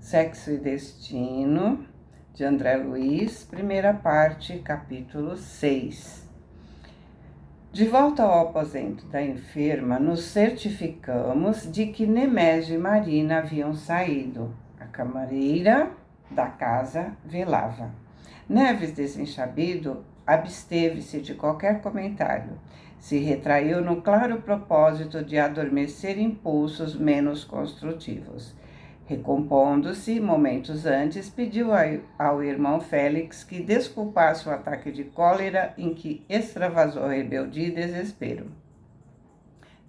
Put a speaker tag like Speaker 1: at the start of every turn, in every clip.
Speaker 1: Sexo e Destino, de André Luiz, primeira parte, capítulo 6. De volta ao aposento da enferma, nos certificamos de que Nemésio e Marina haviam saído. A camareira da casa velava. Neves, desenchabido, absteve-se de qualquer comentário. Se retraiu no claro propósito de adormecer impulsos menos construtivos. Recompondo-se, momentos antes, pediu ao irmão Félix que desculpasse o ataque de cólera em que extravasou rebeldia e desespero.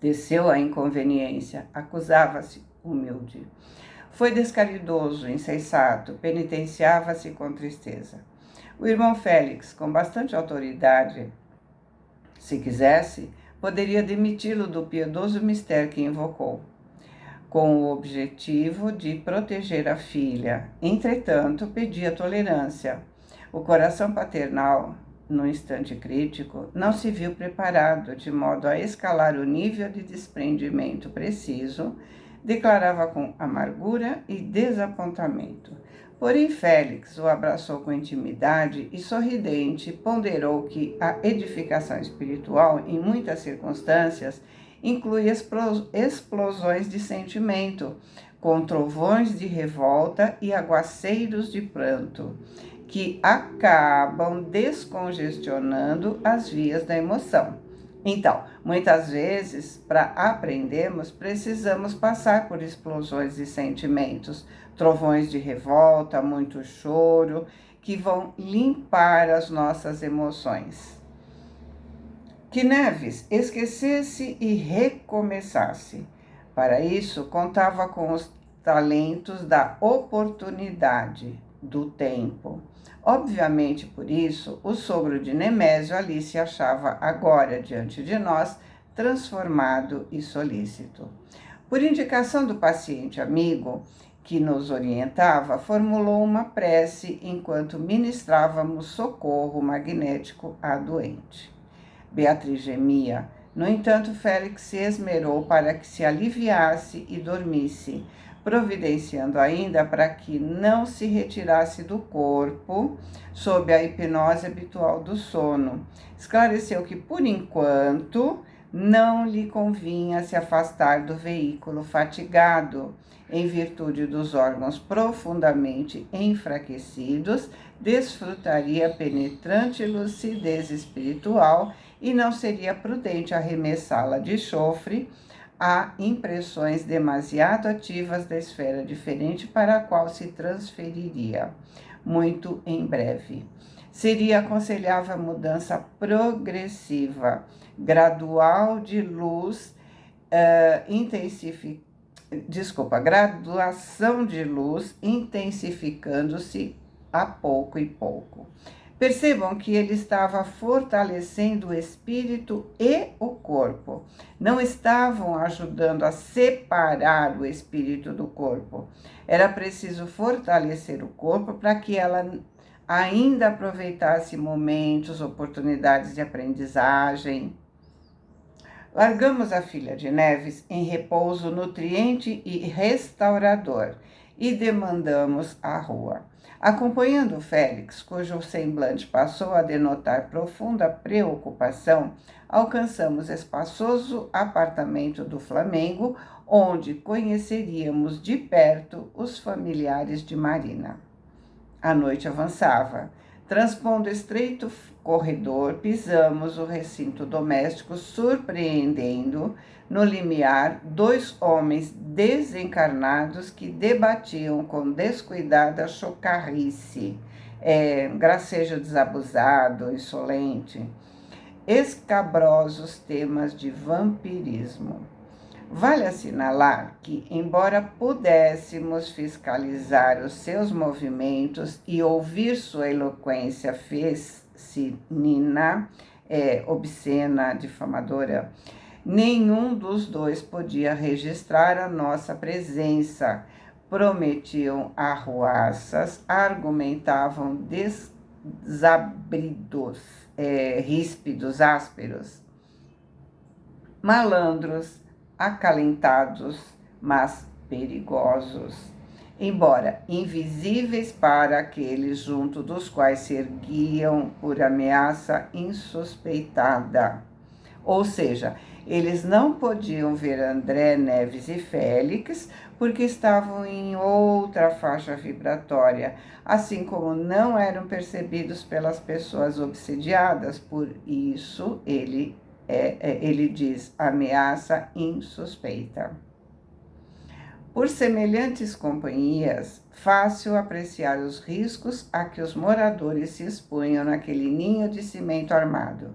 Speaker 1: Desceu a inconveniência, acusava-se humilde. Foi descaridoso, insensato, penitenciava-se com tristeza. O irmão Félix, com bastante autoridade, se quisesse, poderia demiti-lo do piedoso mistério que invocou, com o objetivo de proteger a filha. Entretanto, pedia tolerância. O coração paternal, no instante crítico, não se viu preparado, de modo a escalar o nível de desprendimento preciso, declarava com amargura e desapontamento. Porém, Félix o abraçou com intimidade e, sorridente, ponderou que a edificação espiritual, em muitas circunstâncias, inclui explosões de sentimento, com trovões de revolta e aguaceiros de pranto, que acabam descongestionando as vias da emoção. Então, muitas vezes, para aprendermos, precisamos passar por explosões de sentimentos, trovões de revolta, muito choro, que vão limpar as nossas emoções. Que Neves esquecesse e recomeçasse. Para isso, contava com os talentos da oportunidade, do tempo. Obviamente, por isso, o sogro de Nemésio ali se achava agora diante de nós, transformado e solícito. Por indicação do paciente amigo que nos orientava, formulou uma prece enquanto ministrávamos socorro magnético à doente. Beatriz gemia. No entanto, Félix se esmerou para que se aliviasse e dormisse, providenciando ainda para que não se retirasse do corpo sob a hipnose habitual do sono. Esclareceu que, por enquanto, não lhe convinha se afastar do veículo fatigado, em virtude dos órgãos profundamente enfraquecidos, desfrutaria penetrante lucidez espiritual e não seria prudente arremessá-la de chofre a impressões demasiado ativas da esfera diferente para a qual se transferiria, muito em breve. Seria aconselhável a mudança progressiva, gradual de luz, graduação de luz intensificando-se a pouco e pouco. Percebam que ele estava fortalecendo o espírito e o corpo. Não estavam ajudando a separar o espírito do corpo. Era preciso fortalecer o corpo para que ela ainda aproveitasse momentos, oportunidades de aprendizagem. Largamos a filha de Neves em repouso nutriente e restaurador e demandamos a rua. Acompanhando o Félix, cujo semblante passou a denotar profunda preocupação, alcançamos espaçoso apartamento do Flamengo, onde conheceríamos de perto os familiares de Marina. A noite avançava. Transpondo estreito corredor, pisamos o recinto doméstico, surpreendendo, no limiar, dois homens desencarnados que debatiam com descuidada chocarrice, gracejo desabusado, insolente, escabrosos temas de vampirismo. Vale assinalar que, embora pudéssemos fiscalizar os seus movimentos e ouvir sua eloquência fecinina, obscena, difamadora, nenhum dos dois podia registrar a nossa presença. Prometiam arruaças, argumentavam desabridos, ríspidos, ásperos, malandros, acalentados, mas perigosos. embora invisíveis para aqueles junto dos quais se erguiam por ameaça insuspeitada. Ou seja, eles não podiam ver André, Neves e Félix porque estavam em outra faixa vibratória, assim como não eram percebidos pelas pessoas obsidiadas. Por isso, ele diz ameaça insuspeita. Por semelhantes companhias, fácil apreciar os riscos a que os moradores se expunham naquele ninho de cimento armado,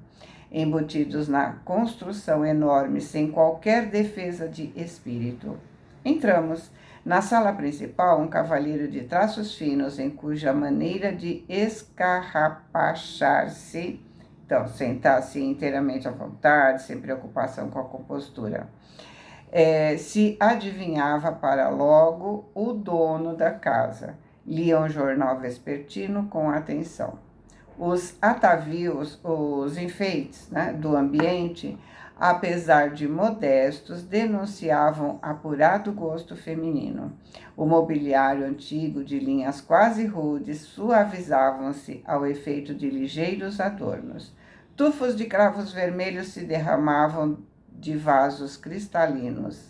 Speaker 1: embutidos na construção enorme, sem qualquer defesa de espírito. Entramos. Na sala principal, um cavalheiro de traços finos, em cuja maneira de escarrapachar-se, então, sentar-se inteiramente à vontade, sem preocupação com a compostura, se adivinhava para logo o dono da casa. Lia um jornal vespertino com atenção. Os atavios, os enfeites, né, do ambiente, apesar de modestos, denunciavam apurado gosto feminino. O mobiliário antigo, de linhas quase rudes, suavizavam-se ao efeito de ligeiros adornos. Tufos de cravos vermelhos se derramavam de vasos cristalinos.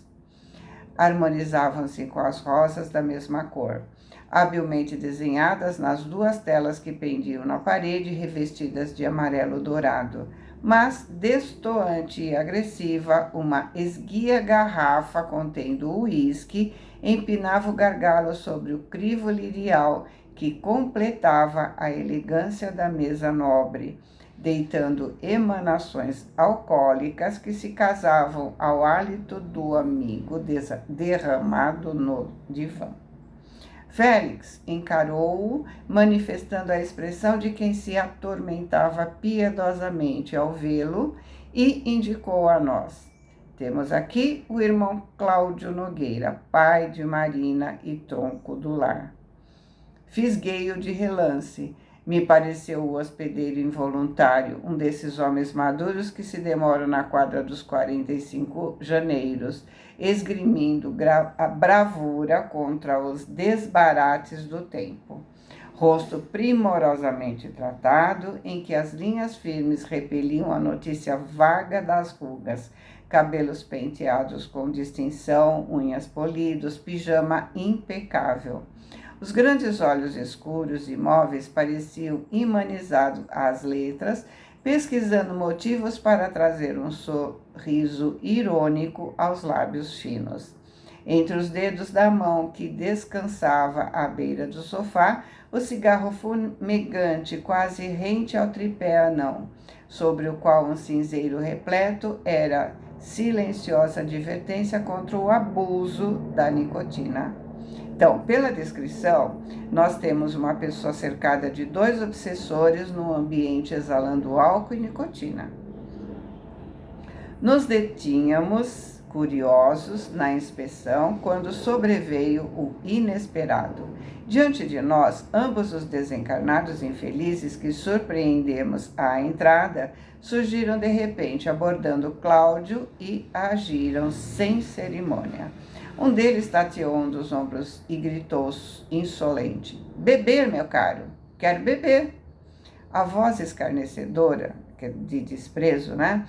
Speaker 1: Harmonizavam-se com as rosas da mesma cor, habilmente desenhadas nas duas telas que pendiam na parede, revestidas de amarelo dourado. Mas, destoante e agressiva, uma esguia garrafa contendo uísque empinava o gargalo sobre o crivo lirial que completava a elegância da mesa nobre, deitando emanações alcoólicas que se casavam ao hálito do amigo derramado no divã. Félix encarou-o, manifestando a expressão de quem se atormentava piedosamente ao vê-lo, e indicou a nós: temos aqui o irmão Cláudio Nogueira, pai de Marina e tronco do lar. Fisguei-o de relance. Me pareceu o hospedeiro involuntário, um desses homens maduros que se demoram na quadra dos 45 janeiros, esgrimindo a bravura contra os desbarates do tempo. Rosto primorosamente tratado, em que as linhas firmes repeliam a notícia vaga das rugas, cabelos penteados com distinção, unhas polidos, pijama impecável. Os grandes olhos escuros e móveis pareciam imanizados às letras, pesquisando motivos para trazer um sorriso irônico aos lábios finos. Entre os dedos da mão que descansava à beira do sofá, o cigarro fumegante, quase rente ao tripé anão, sobre o qual um cinzeiro repleto era silenciosa advertência contra o abuso da nicotina. Então, pela descrição, nós temos uma pessoa cercada de 2 obsessores num ambiente exalando álcool e nicotina. Nos detínhamos, curiosos, na inspeção, quando sobreveio o inesperado. Diante de nós, ambos os desencarnados infelizes que surpreendemos à entrada, surgiram de repente, abordando Cláudio e agiram sem cerimônia. Um deles tateou um dos ombros e gritou insolente: beber, meu caro, quero beber. A voz escarnecedora, de desprezo, né,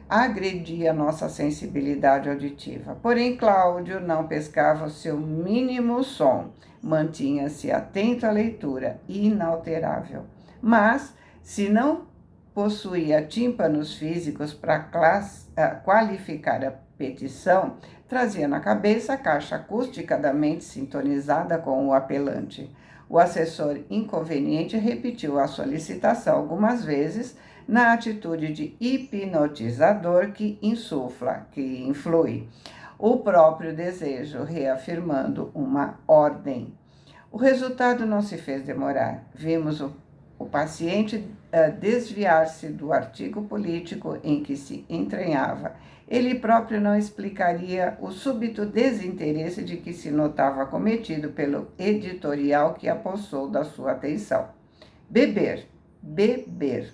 Speaker 1: agredia nossa sensibilidade auditiva. Porém, Cláudio não pescava o seu mínimo som, mantinha-se atento à leitura, inalterável. Mas, se não possuía tímpanos físicos para qualificar a petição, trazia na cabeça a caixa acústica da mente sintonizada com o apelante. O assessor inconveniente repetiu a solicitação algumas vezes, na atitude de hipnotizador que insufla, que influi o próprio desejo, reafirmando uma ordem. O resultado não se fez demorar. Vimos o paciente desviar-se do artigo político em que se entranhava. Ele próprio não explicaria o súbito desinteresse de que se notava cometido pelo editorial que apossou da sua atenção. Beber, beber.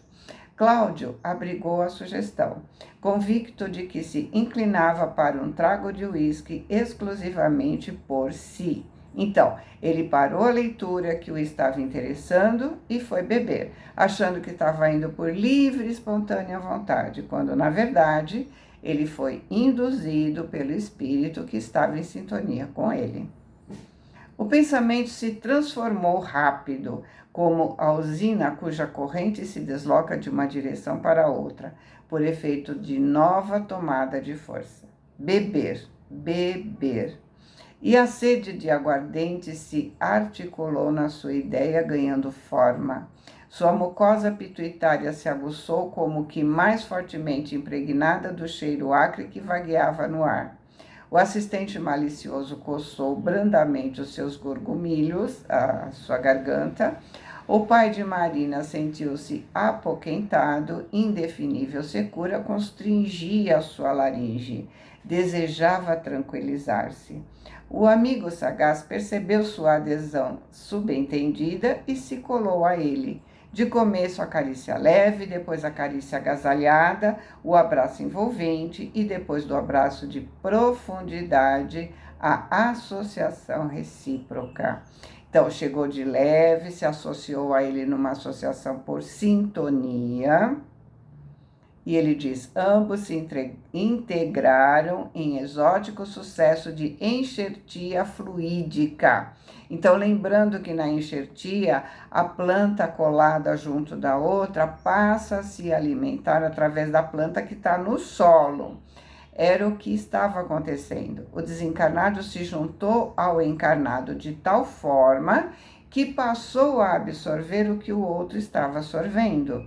Speaker 1: Cláudio abrigou a sugestão, convicto de que se inclinava para um trago de uísque exclusivamente por si, Então, ele parou a leitura que o estava interessando e foi beber, achando que estava indo por livre e espontânea vontade, quando, na verdade, ele foi induzido pelo espírito que estava em sintonia com ele. O pensamento se transformou rápido, como a usina cuja corrente se desloca de uma direção para outra, por efeito de nova tomada de força. Beber, beber. E a sede de aguardente se articulou na sua ideia, ganhando forma. Sua mucosa pituitária se aguçou como que mais fortemente impregnada do cheiro acre que vagueava no ar. O assistente malicioso coçou brandamente os seus gorgomilhos, a sua garganta. O pai de Marina sentiu-se apoquentado, indefinível secura constringia sua laringe. Desejava tranquilizar-se. O amigo sagaz percebeu sua adesão subentendida e se colou a ele. De começo a carícia leve, depois a carícia agasalhada, o abraço envolvente e depois do abraço de profundidade, a associação recíproca. Então, chegou de leve, se associou a ele numa associação por sintonia. E ele diz, ambos se integraram em exótico sucesso de enxertia fluídica. Então, lembrando que na enxertia, a planta colada junto da outra passa a se alimentar através da planta que está no solo. Era o que estava acontecendo. O desencarnado se juntou ao encarnado de tal forma que passou a absorver o que o outro estava sorvendo.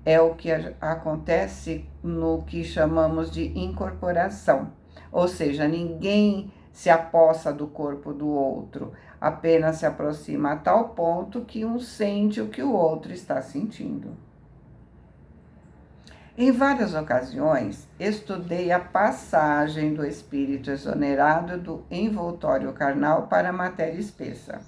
Speaker 1: É o que acontece no que chamamos de incorporação. Ou seja, ninguém se apossa do corpo do outro, apenas se aproxima a tal ponto que um sente o que o outro está sentindo. Em várias ocasiões, estudei a passagem do espírito exonerado do envoltório carnal para a matéria espessa.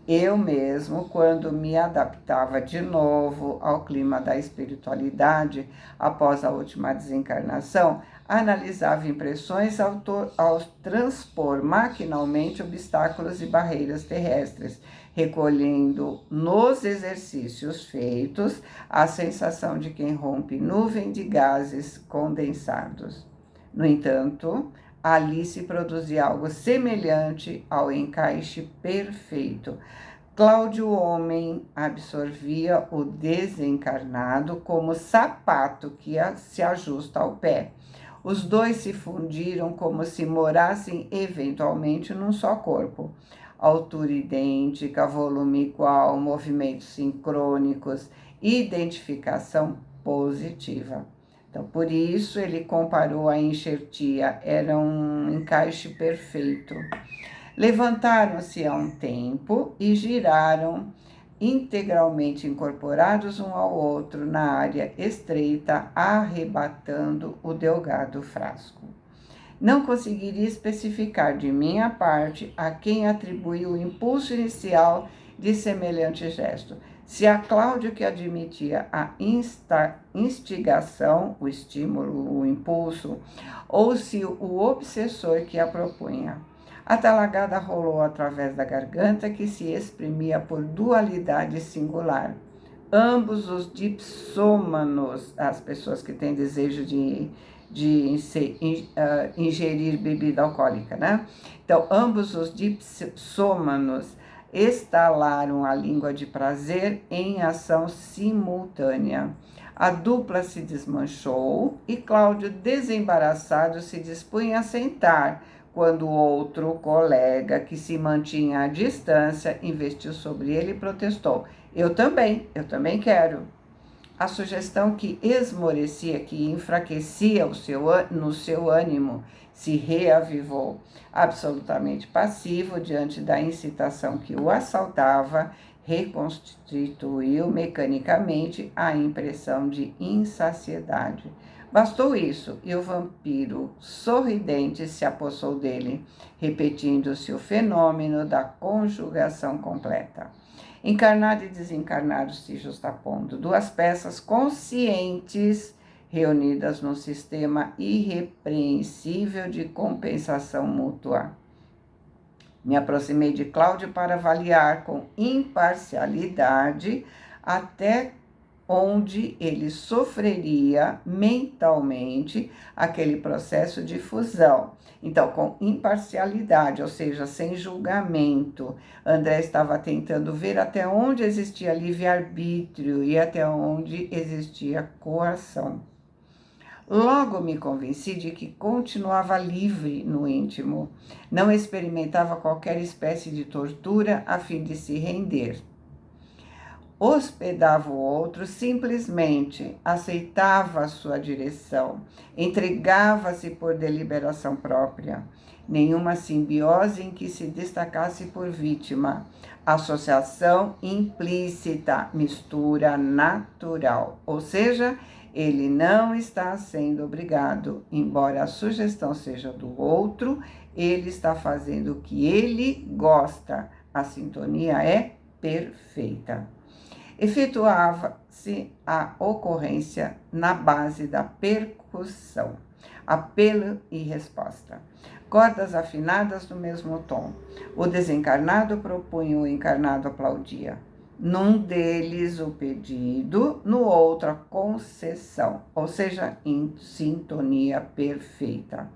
Speaker 1: Eu mesmo, quando me adaptava de novo ao clima da espiritualidade após a última desencarnação, analisava impressões ao transpor maquinalmente obstáculos e barreiras terrestres, recolhendo nos exercícios feitos a sensação de quem rompe nuvem de gases condensados. No entanto, ali se produzia algo semelhante ao encaixe perfeito. Cláudio Homem absorvia o desencarnado como sapato que se ajusta ao pé. Os dois se fundiram como se morassem eventualmente num só corpo. Altura idêntica, volume igual, movimentos sincrônicos, identificação positiva. Então, por isso, ele comparou a enxertia, era um encaixe perfeito. Levantaram-se a um tempo e giraram, integralmente incorporados um ao outro na área estreita, arrebatando o delgado frasco. Não conseguiria especificar de minha parte a quem atribuiu o impulso inicial de semelhante gesto. Se a Cláudio que admitia a instigação, o estímulo, o impulso, ou se o obsessor que a propunha. A talagada rolou através da garganta que se exprimia por dualidade singular. Ambos os dipsômanos, as pessoas que têm desejo de ingerir bebida alcoólica, né? Então, ambos os dipsômanos estalaram a língua de prazer em ação simultânea. A dupla se desmanchou e Cláudio, desembaraçado, se dispunha a sentar, quando o outro colega, que se mantinha à distância, investiu sobre ele e protestou. Eu também quero. A sugestão que esmorecia, que enfraquecia no seu ânimo, se reavivou. Absolutamente passivo diante da incitação que o assaltava, reconstituiu mecanicamente a impressão de insaciedade. Bastou isso e o vampiro sorridente se apossou dele, repetindo-se o fenômeno da conjugação completa. Encarnado e desencarnado se justapondo, duas peças conscientes reunidas num sistema irrepreensível de compensação mútua. Me aproximei de Cláudio para avaliar com imparcialidade até onde ele sofreria mentalmente aquele processo de fusão. Então, com imparcialidade, ou seja, sem julgamento, André estava tentando ver até onde existia livre-arbítrio e até onde existia coação. Logo me convenci de que continuava livre no íntimo, não experimentava qualquer espécie de tortura a fim de se render. Hospedava o outro, simplesmente aceitava a sua direção, entregava-se por deliberação própria. Nenhuma simbiose em que se destacasse por vítima. Associação implícita, mistura natural, ou seja, ele não está sendo obrigado, embora a sugestão seja do outro, ele está fazendo o que ele gosta. A sintonia é perfeita. Efetuava-se a ocorrência na base da percussão, apelo e resposta. Cordas afinadas no mesmo tom. O desencarnado propunha, o encarnado aplaudia. Num deles o pedido, no outro a concessão, ou seja, em sintonia perfeita.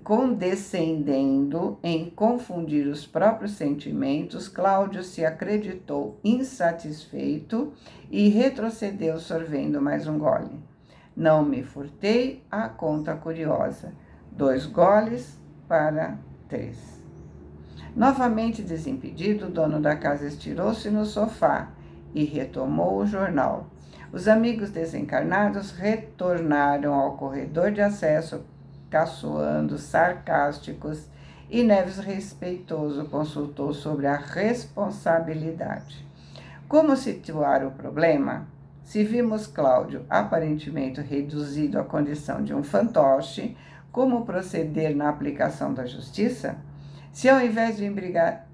Speaker 1: Condescendendo em confundir os próprios sentimentos, Cláudio se acreditou insatisfeito e retrocedeu sorvendo mais um gole. Não me furtei a conta curiosa. 2 goles para 3. Novamente desimpedido, o dono da casa estirou-se no sofá e retomou o jornal. Os amigos desencarnados retornaram ao corredor de acesso, caçoando, sarcásticos, e Neves, respeitoso, consultou sobre a responsabilidade. Como situar o problema? Se vimos Cláudio aparentemente reduzido à condição de um fantoche, como proceder na aplicação da justiça? Se ao invés de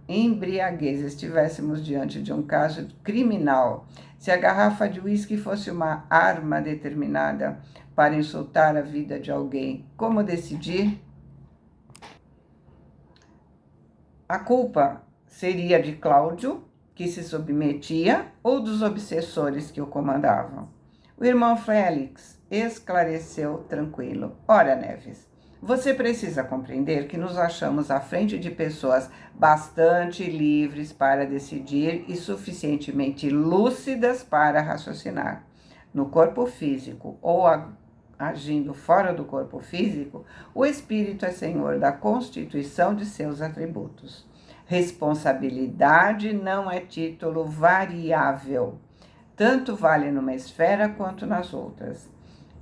Speaker 1: embriaguez estivéssemos diante de um caso criminal, se a garrafa de uísque fosse uma arma determinada para insultar a vida de alguém, como decidir? A culpa seria de Cláudio, que se submetia, ou dos obsessores que o comandavam? O irmão Félix esclareceu tranquilo. Ora, Neves, você precisa compreender que nos achamos à frente de pessoas bastante livres para decidir e suficientemente lúcidas para raciocinar. No corpo físico ou agindo fora do corpo físico, o espírito é senhor da constituição de seus atributos. Responsabilidade não é título variável. Tanto vale numa esfera quanto nas outras.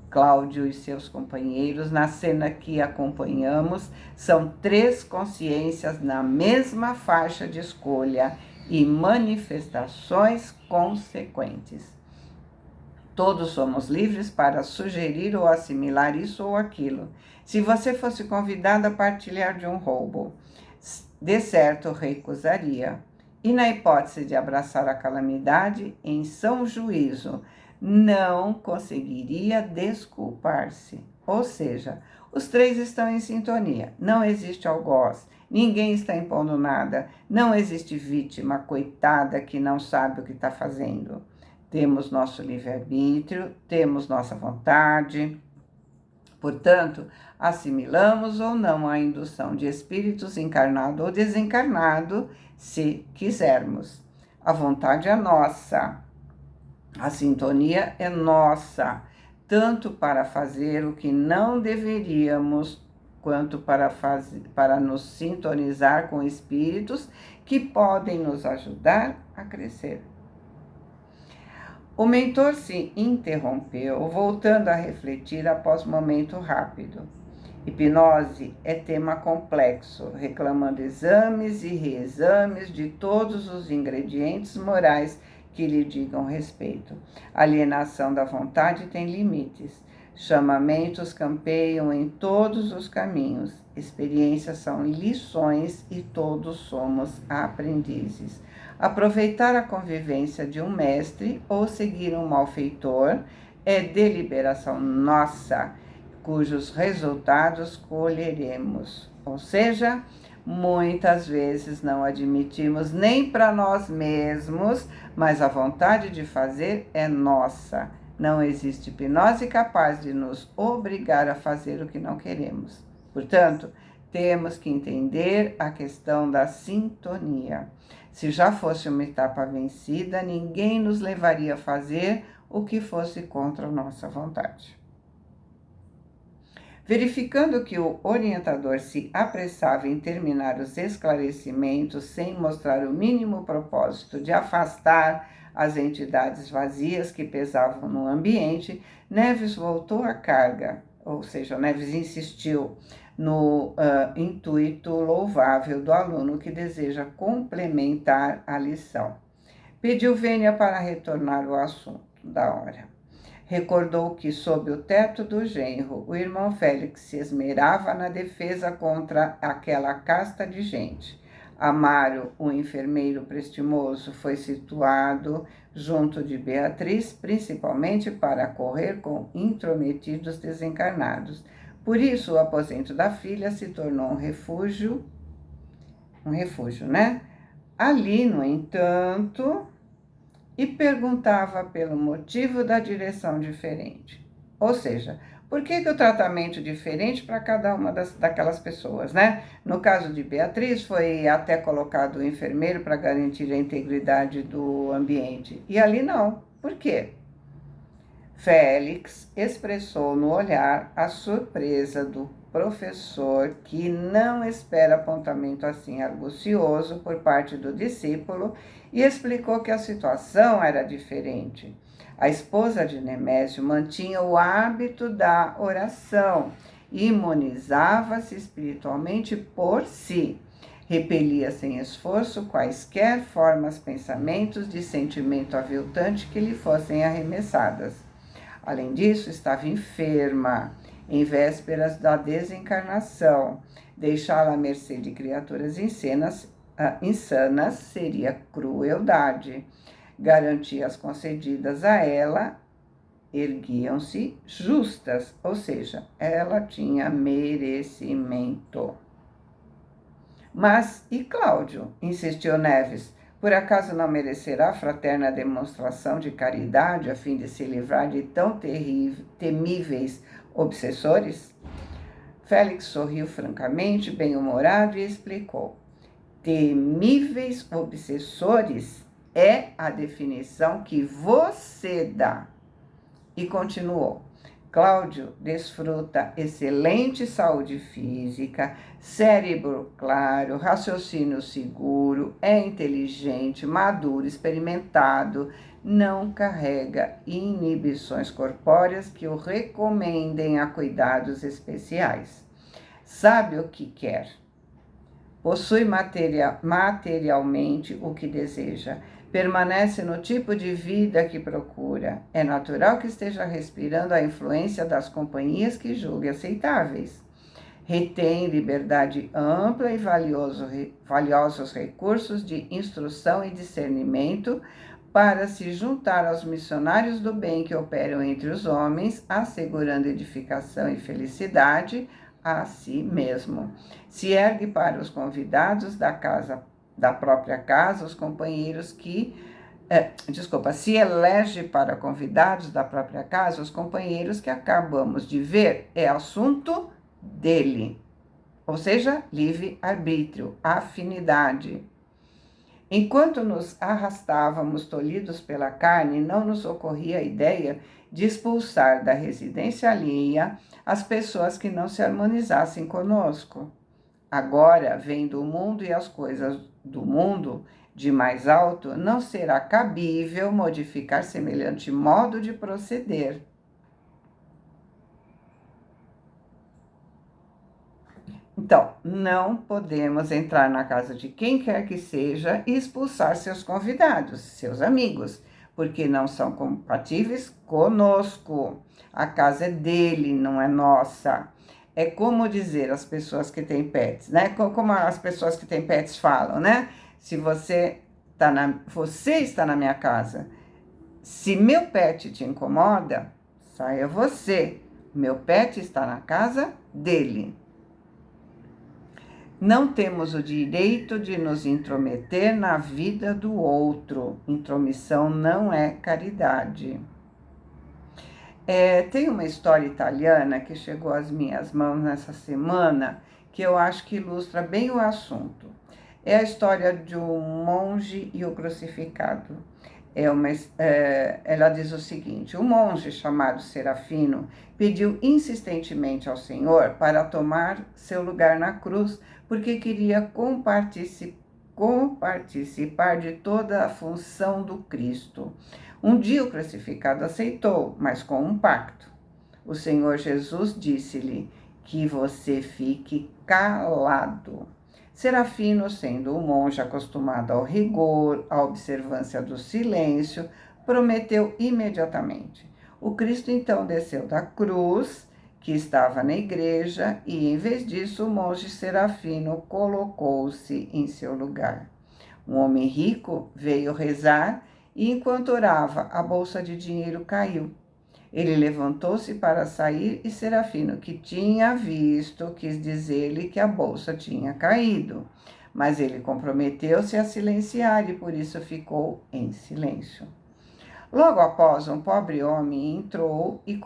Speaker 1: Cláudio e seus companheiros, na cena que acompanhamos, são 3 consciências na mesma faixa de escolha e manifestações consequentes. Todos somos livres para sugerir ou assimilar isso ou aquilo. Se você fosse convidado a partilhar de um roubo, de certo recusaria. E na hipótese de abraçar a calamidade, em são juízo, não conseguiria desculpar-se. Ou seja, os 3 estão em sintonia. Não existe algoz, ninguém está impondo nada, não existe vítima coitada que não sabe o que está fazendo. Temos nosso livre-arbítrio, temos nossa vontade. Portanto, assimilamos ou não a indução de espíritos encarnado ou desencarnado, se quisermos. A vontade é nossa. A sintonia é nossa, tanto para fazer o que não deveríamos, quanto para nos sintonizar com espíritos que podem nos ajudar a crescer. O mentor se interrompeu, voltando a refletir após momento rápido. Hipnose é tema complexo, reclamando exames e reexames de todos os ingredientes morais que lhe digam respeito. A alienação da vontade tem limites. Chamamentos campeiam em todos os caminhos. Experiências são lições e todos somos aprendizes. Aproveitar a convivência de um mestre ou seguir um malfeitor é deliberação nossa, cujos resultados colheremos. Ou seja, Muitas vezes não admitimos nem para nós mesmos, mas a vontade de fazer é nossa. Não existe hipnose capaz de nos obrigar a fazer o que não queremos. Portanto, temos que entender a questão da sintonia. Se já fosse uma etapa vencida, ninguém nos levaria a fazer o que fosse contra a nossa vontade. Verificando que o orientador se apressava em terminar os esclarecimentos sem mostrar o mínimo propósito de afastar as entidades vazias que pesavam no ambiente, Neves voltou à carga, ou seja, Neves insistiu no intuito louvável do aluno que deseja complementar a lição. Pediu vênia para retornar ao assunto da hora. Recordou que, sob o teto do genro, o irmão Félix se esmerava na defesa contra aquela casta de gente. Amaro, o enfermeiro prestimoso, foi situado junto de Beatriz, principalmente para correr com intrometidos desencarnados. Por isso, o aposento da filha se tornou um refúgio, né? Ali, no entanto, e perguntava pelo motivo da direção diferente. Ou seja, por que o tratamento diferente para cada uma daquelas pessoas, né? No caso de Beatriz, foi até colocado o enfermeiro para garantir a integridade do ambiente. E ali não. Por quê? Félix expressou no olhar a surpresa do professor, que não espera apontamento assim argucioso por parte do discípulo, e explicou que a situação era diferente. A esposa de Nemésio mantinha o hábito da oração, imunizava-se espiritualmente por si, repelia sem esforço quaisquer formas, pensamentos de sentimento aviltante que lhe fossem arremessadas. Além disso, estava enferma, em vésperas da desencarnação. Deixá-la à mercê de criaturas insanas seria crueldade. Garantias concedidas a ela erguiam-se justas, ou seja, ela tinha merecimento. Mas e Cláudio? Insistiu Neves. Por acaso não merecerá fraterna demonstração de caridade a fim de se livrar de tão temíveis obsessores? Félix sorriu francamente, bem-humorado, e explicou. Temíveis obsessores é a definição que você dá. E continuou. Cláudio desfruta excelente saúde física, cérebro claro, raciocínio seguro, é inteligente, maduro, experimentado, não carrega inibições corpóreas que o recomendem a cuidados especiais. Sabe o que quer. Possui materialmente o que deseja. Permanece no tipo de vida que procura. É natural que esteja respirando a influência das companhias que julgue aceitáveis. Retém liberdade ampla e valiosos recursos de instrução e discernimento para se juntar aos missionários do bem que operam entre os homens, assegurando edificação e felicidade a si mesmo. Se ergue para os convidados da própria casa, os companheiros se elege para convidados da própria casa, os companheiros que acabamos de ver, é assunto dele. Ou seja, livre-arbítrio, afinidade. Enquanto nos arrastávamos tolhidos pela carne, não nos ocorria a ideia de expulsar da residência alheia as pessoas que não se harmonizassem conosco. Agora, vendo o mundo e as coisas do mundo de mais alto, não será cabível modificar semelhante modo de proceder. Então, não podemos entrar na casa de quem quer que seja e expulsar seus convidados, seus amigos, porque não são compatíveis conosco. A casa é dele, não é nossa. É como dizer as pessoas que têm pets, né? Como as pessoas que têm pets falam, né? Se você está na minha casa, se meu pet te incomoda, saia você. Meu pet está na casa dele. Não temos o direito de nos intrometer na vida do outro. Intromissão não é caridade. Tem uma história italiana que chegou às minhas mãos nessa semana que eu acho que ilustra bem o assunto. É a história de um monge e o crucificado. Ela diz o seguinte: um monge chamado Serafino pediu insistentemente ao Senhor para tomar seu lugar na cruz, porque queria comparticipar de toda a função do Cristo. Um dia o crucificado aceitou, mas com um pacto. O Senhor Jesus disse-lhe que você fique calado. Serafino, sendo um monge acostumado ao rigor, à observância do silêncio, prometeu imediatamente. O Cristo então desceu da cruz, que estava na igreja, e em vez disso o monge Serafino colocou-se em seu lugar. Um homem rico veio rezar e, enquanto orava, a bolsa de dinheiro caiu. Ele levantou-se para sair e Serafino, que tinha visto, quis dizer-lhe que a bolsa tinha caído. Mas ele comprometeu-se a silenciar e por isso ficou em silêncio. Logo após, um pobre homem entrou e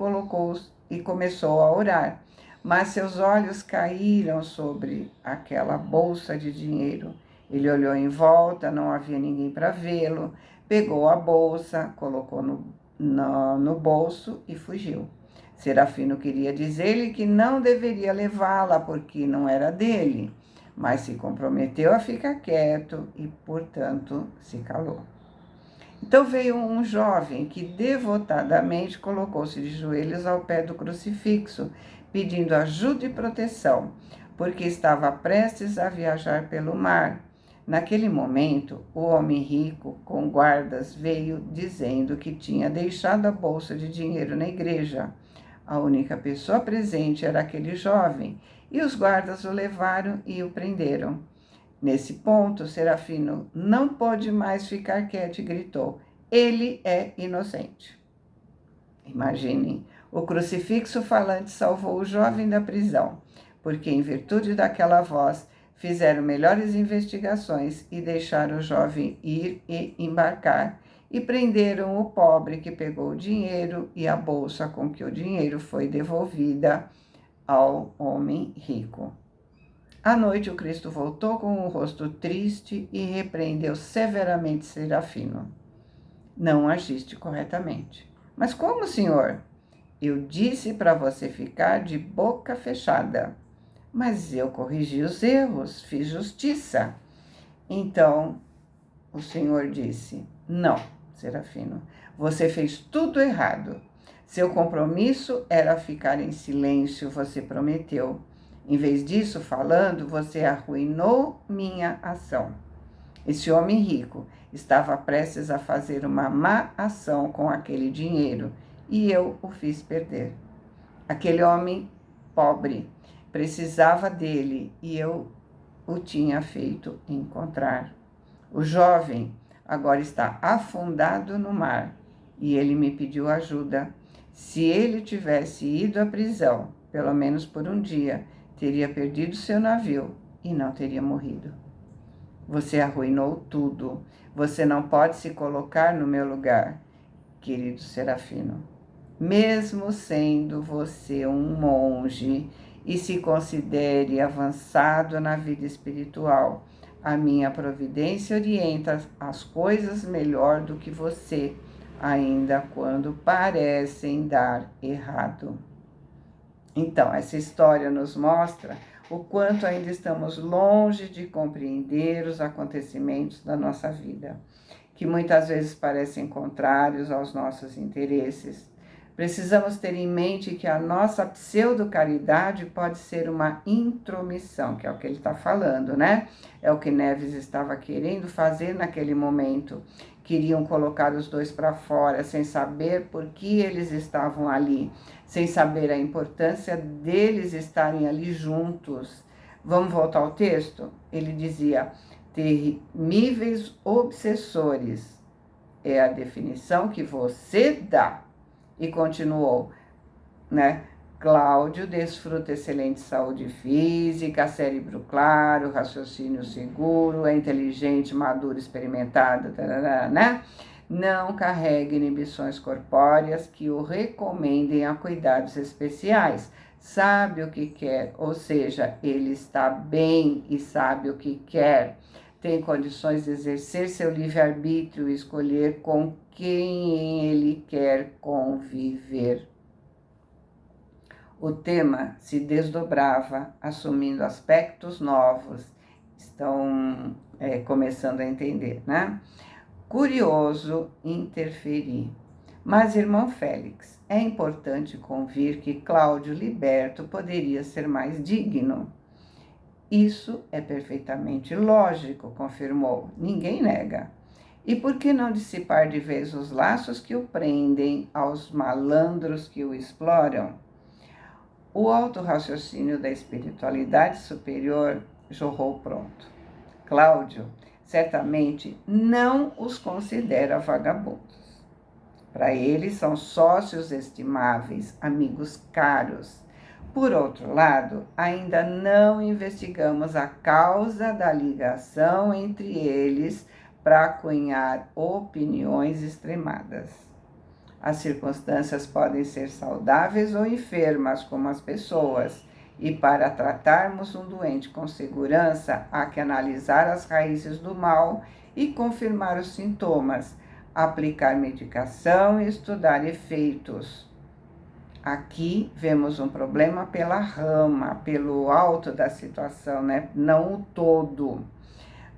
Speaker 1: começou a orar, mas seus olhos caíram sobre aquela bolsa de dinheiro. Ele olhou em volta, não havia ninguém para vê-lo, pegou a bolsa, colocou no bolso e fugiu. Serafino queria dizer-lhe que não deveria levá-la porque não era dele, mas se comprometeu a ficar quieto e, portanto, se calou. Então veio um jovem que devotadamente colocou-se de joelhos ao pé do crucifixo, pedindo ajuda e proteção, porque estava prestes a viajar pelo mar. Naquele momento, o homem rico, com guardas, veio dizendo que tinha deixado a bolsa de dinheiro na igreja. A única pessoa presente era aquele jovem, e os guardas o levaram e o prenderam. Nesse ponto, Serafino não pôde mais ficar quieto e gritou: ele é inocente. Imaginem, o crucifixo falante salvou o jovem da prisão, porque em virtude daquela voz, fizeram melhores investigações e deixaram o jovem ir e embarcar, e prenderam o pobre que pegou o dinheiro e a bolsa com que o dinheiro foi devolvida ao homem rico. À noite, o Cristo voltou com o rosto triste e repreendeu severamente Serafino. Não agiste corretamente. Mas como, senhor? Eu disse para você ficar de boca fechada. Mas eu corrigi os erros, fiz justiça. Então, o Senhor disse: não, Serafino, você fez tudo errado. Seu compromisso era ficar em silêncio, você prometeu. Em vez disso, falando, você arruinou minha ação. Esse homem rico estava prestes a fazer uma má ação com aquele dinheiro e eu o fiz perder. Aquele homem pobre precisava dele e eu o tinha feito encontrar. O jovem agora está afundado no mar e ele me pediu ajuda. Se ele tivesse ido à prisão, pelo menos por um dia, teria perdido seu navio e não teria morrido. Você arruinou tudo. Você não pode se colocar no meu lugar, querido Serafino. Mesmo sendo você um monge e se considere avançado na vida espiritual, a minha providência orienta as coisas melhor do que você, ainda quando parecem dar errado. Então, essa história nos mostra o quanto ainda estamos longe de compreender os acontecimentos da nossa vida, que muitas vezes parecem contrários aos nossos interesses. Precisamos ter em mente que a nossa pseudo-caridade pode ser uma intromissão, que é o que ele está falando, né? É o que Neves estava querendo fazer naquele momento. Queriam colocar os dois para fora, sem saber por que eles estavam ali, sem saber a importância deles estarem ali juntos. Vamos voltar ao texto? Ele dizia: temíveis obsessores. É a definição que você dá. E continuou, né? Cláudio desfruta excelente saúde física, cérebro claro, raciocínio seguro, é inteligente, maduro, experimentado, tarará, né? Não carrega inibições corpóreas que o recomendem a cuidados especiais. Sabe o que quer, ou seja, ele está bem e sabe o que quer. Tem condições de exercer seu livre-arbítrio e escolher com quem ele quer conviver. O tema se desdobrava, assumindo aspectos novos. Estão começando a entender, né? Curioso interferir. Mas, irmão Félix, é importante convir que Cláudio Liberto poderia ser mais digno. Isso é perfeitamente lógico, confirmou. Ninguém nega. E por que não dissipar de vez os laços que o prendem aos malandros que o exploram? O autorraciocínio da espiritualidade superior jorrou pronto. Cláudio certamente não os considera vagabundos. Para ele, são sócios estimáveis, amigos caros. Por outro lado, ainda não investigamos a causa da ligação entre eles para cunhar opiniões extremadas. As circunstâncias podem ser saudáveis ou enfermas, como as pessoas, e para tratarmos um doente com segurança, há que analisar as raízes do mal e confirmar os sintomas, aplicar medicação e estudar efeitos. Aqui vemos um problema pela rama, pelo alto da situação, né? Não o todo.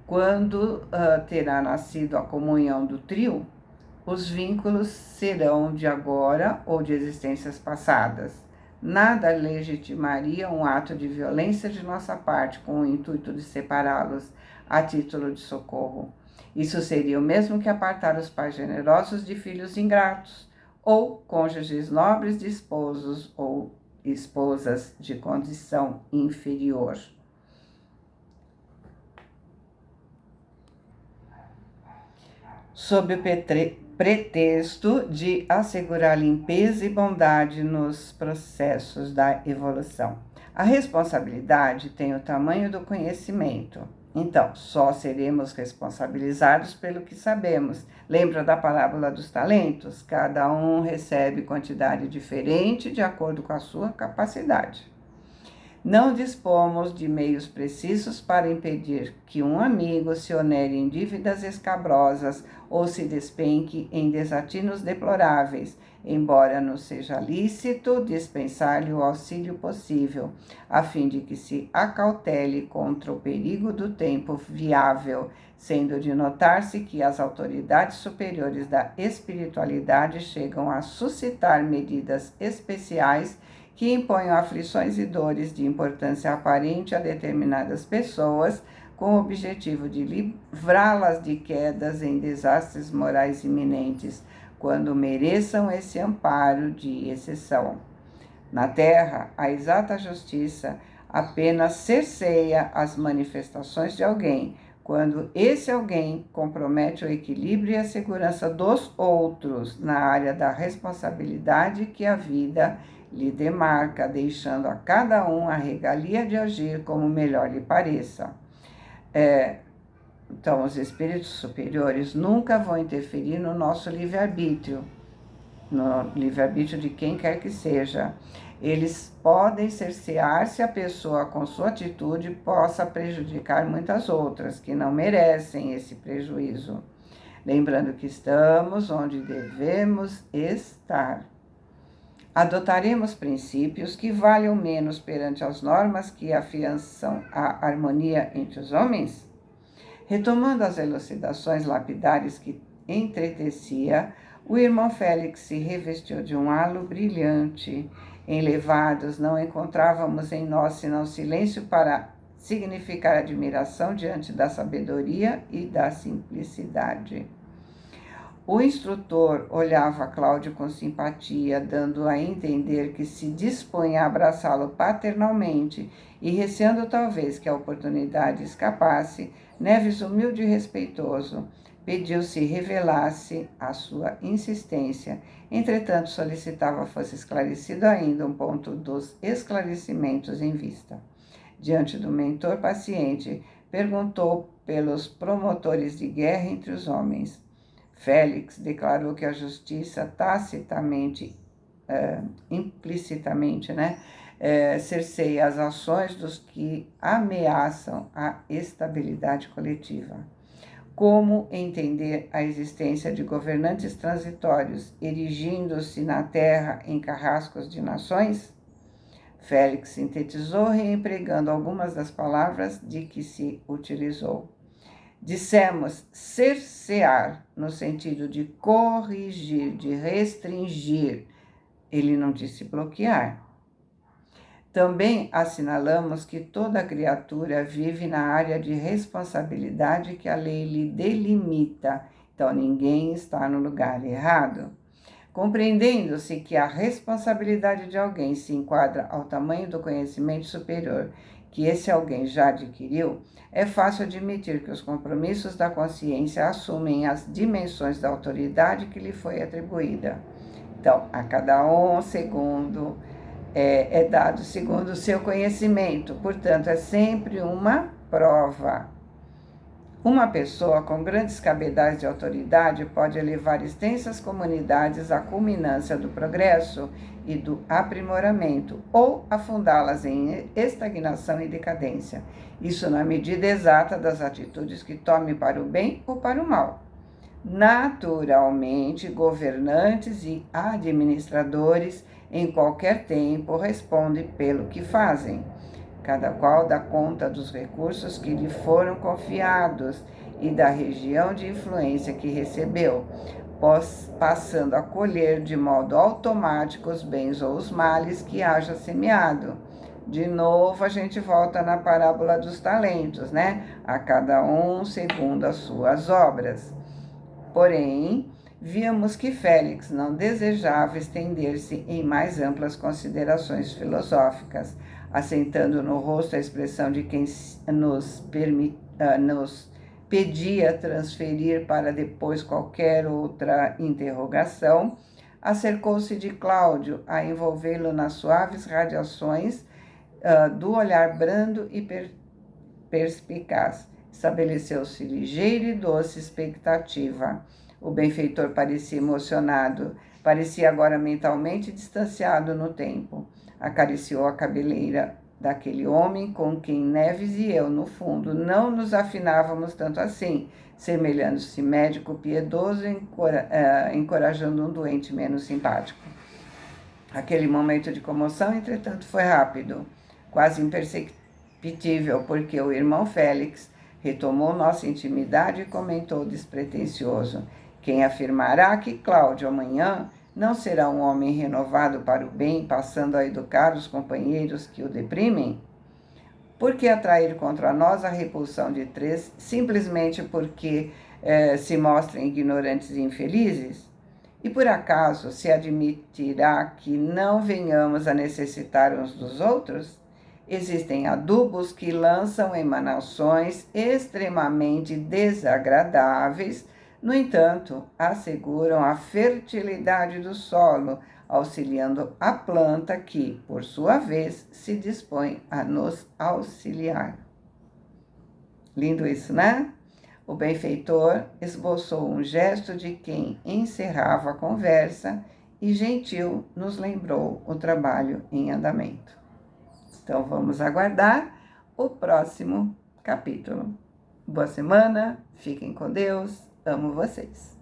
Speaker 1: Quando terá nascido a comunhão do trio, os vínculos serão de agora ou de existências passadas. Nada legitimaria um ato de violência de nossa parte com o intuito de separá-los a título de socorro. Isso seria o mesmo que apartar os pais generosos de filhos ingratos, ou cônjuges nobres de esposos ou esposas de condição inferior. Sob o pretexto de assegurar limpeza e bondade nos processos da evolução. A responsabilidade tem o tamanho do conhecimento. Então, só seremos responsabilizados pelo que sabemos. Lembra da parábola dos talentos? Cada um recebe quantidade diferente de acordo com a sua capacidade. Não dispomos de meios precisos para impedir que um amigo se onere em dívidas escabrosas ou se despenque em desatinos deploráveis, embora nos seja lícito dispensar-lhe o auxílio possível, a fim de que se acautele contra o perigo do tempo viável, sendo de notar-se que as autoridades superiores da espiritualidade chegam a suscitar medidas especiais que imponham aflições e dores de importância aparente a determinadas pessoas, com o objetivo de livrá-las de quedas em desastres morais iminentes, quando mereçam esse amparo de exceção. Na Terra, a exata justiça apenas cerceia as manifestações de alguém, quando esse alguém compromete o equilíbrio e a segurança dos outros na área da responsabilidade que a vida lhe demarca, deixando a cada um a regalia de agir como melhor lhe pareça. Então, os espíritos superiores nunca vão interferir no nosso livre-arbítrio, no livre-arbítrio de quem quer que seja. Eles podem cercear se a pessoa, com sua atitude, possa prejudicar muitas outras, que não merecem esse prejuízo. Lembrando que estamos onde devemos estar. Adotaremos princípios que valham menos perante as normas que afiançam a harmonia entre os homens? Retomando as elucidações lapidares que entretecia, o irmão Félix se revestiu de um halo brilhante. Elevados, não encontrávamos em nós senão silêncio para significar admiração diante da sabedoria e da simplicidade. O instrutor olhava Cláudio com simpatia, dando a entender que se dispunha a abraçá-lo paternalmente e receando talvez que a oportunidade escapasse, Neves, humilde e respeitoso, pediu se revelasse a sua insistência. Entretanto, solicitava fosse esclarecido ainda um ponto dos esclarecimentos em vista. Diante do mentor paciente, perguntou pelos promotores de guerra entre os homens. Félix declarou que a justiça tacitamente, implicitamente, cerceia as ações dos que ameaçam a estabilidade coletiva. Como entender a existência de governantes transitórios erigindo-se na terra em carrascos de nações? Félix sintetizou, reempregando algumas das palavras de que se utilizou. Dissemos cercear, no sentido de corrigir, de restringir. Ele não disse bloquear. Também assinalamos que toda criatura vive na área de responsabilidade que a lei lhe delimita, então ninguém está no lugar errado. Compreendendo-se que a responsabilidade de alguém se enquadra ao tamanho do conhecimento superior que esse alguém já adquiriu, é fácil admitir que os compromissos da consciência assumem as dimensões da autoridade que lhe foi atribuída. Então, a cada segundo é dado segundo o seu conhecimento, portanto, é sempre uma prova. Uma pessoa com grandes cabedais de autoridade pode elevar extensas comunidades à culminância do progresso e do aprimoramento, ou afundá-las em estagnação e decadência. Isso na medida exata das atitudes que tome para o bem ou para o mal. Naturalmente, governantes e administradores em qualquer tempo respondem pelo que fazem. Cada qual dá conta dos recursos que lhe foram confiados e da região de influência que recebeu, passando a colher de modo automático os bens ou os males que haja semeado. De novo, a gente volta na parábola dos talentos, A cada um segundo as suas obras. Porém, víamos que Félix não desejava estender-se em mais amplas considerações filosóficas, assentando no rosto a expressão de quem nos pedia transferir para depois qualquer outra interrogação, acercou-se de Cláudio a envolvê-lo nas suaves radiações do olhar brando e perspicaz. Estabeleceu-se ligeira e doce expectativa. O benfeitor parecia emocionado, parecia agora mentalmente distanciado no tempo. Acariciou a cabeleira daquele homem com quem Neves e eu, no fundo, não nos afinávamos tanto assim, semelhando-se médico piedoso encorajando um doente menos simpático. Aquele momento de comoção, entretanto, foi rápido, quase imperceptível, porque o irmão Félix retomou nossa intimidade e comentou despretensioso: quem afirmará que Cláudio amanhã não será um homem renovado para o bem, passando a educar os companheiros que o deprimem? Por que atrair contra nós a repulsão de três, simplesmente porque se mostrem ignorantes e infelizes? E por acaso se admitirá que não venhamos a necessitar uns dos outros? Existem adubos que lançam emanações extremamente desagradáveis, no entanto, asseguram a fertilidade do solo, auxiliando a planta que, por sua vez, se dispõe a nos auxiliar. Lindo isso, né? O benfeitor esboçou um gesto de quem encerrava a conversa e gentil nos lembrou o trabalho em andamento. Então, vamos aguardar o próximo capítulo. Boa semana, fiquem com Deus, amo vocês.